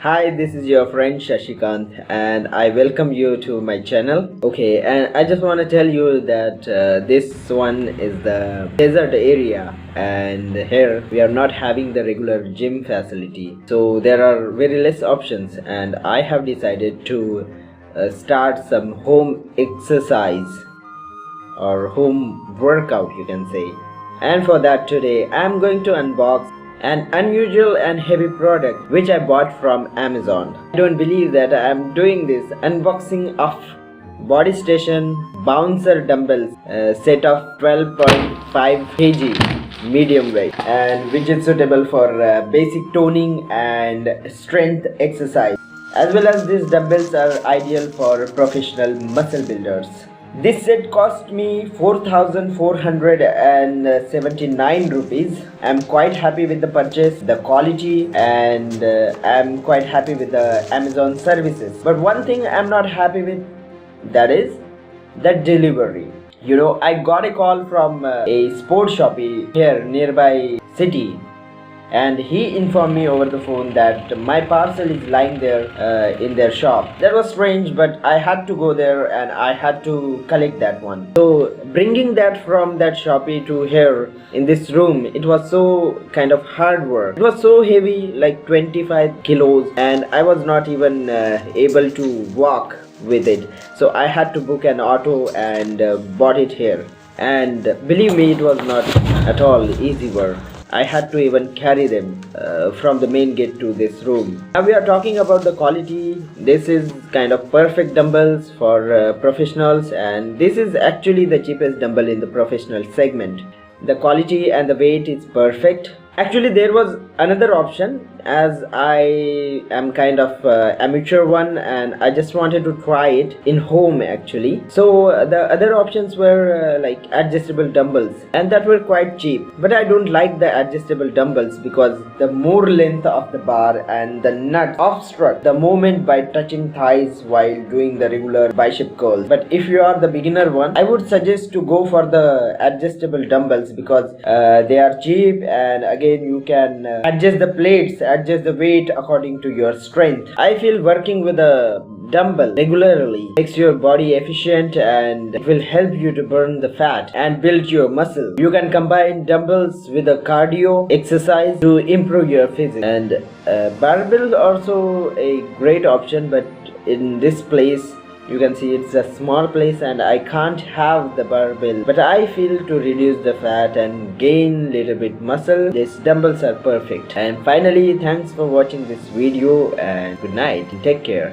Hi, this is your friend Shashikant, and I welcome you to my channel. Okay, and I just want to tell you that this one is the desert area, and here we are not having the regular gym facility, so there are very less options. And I have decided to start some home exercise or home workout, you can say. And for that, today I'm going to unbox an unusual and heavy product which I bought from Amazon. I don't believe that I am doing this unboxing of Body Station Bouncer Dumbbells set of 12.5 kg medium weight, and which is suitable for basic toning and strength exercise, as well as these dumbbells are ideal for professional muscle builders. This set cost me 4,479 rupees. I'm quite happy with the purchase, the quality, and I'm quite happy with the Amazon services. But one thing I'm not happy with, that is the delivery. I got a call from a sports shoppy here nearby city, and he informed me over the phone that my parcel is lying there in their shop. That was strange, but I had to go there and I had to collect that one. So bringing that from that shoppy to here in this room, it was so kind of hard work. It was so heavy, like 25 kilos, and I was not even able to walk with it. So I had to book an auto and bought it here. And believe me, it was not at all easy work. I had to even carry them from the main gate to this room. Now we are talking about the quality. This is kind of perfect dumbbells for professionals, and this is actually the cheapest dumbbell in the professional segment. The quality and the weight is perfect. Actually, there was another option, as I am kind of amateur one and I just wanted to try it in home actually. So the other options were like adjustable dumbbells, and that were quite cheap. But I don't like the adjustable dumbbells because the more length of the bar and the nut obstruct the movement by touching thighs while doing the regular bicep curls. But if you are the beginner one, I would suggest to go for the adjustable dumbbells because they are cheap, and again you can adjust the plates, adjust the weight according to your strength. I feel working with a dumbbell regularly makes your body efficient, and it will help you to burn the fat and build your muscle. You can combine dumbbells with a cardio exercise to improve your physique. And barbell also a great option, but in this place you can see it's a small place and I can't have the barbell, but I feel to reduce the fat and gain little bit muscle, these dumbbells are perfect. And finally, thanks for watching this video, and good night and take care.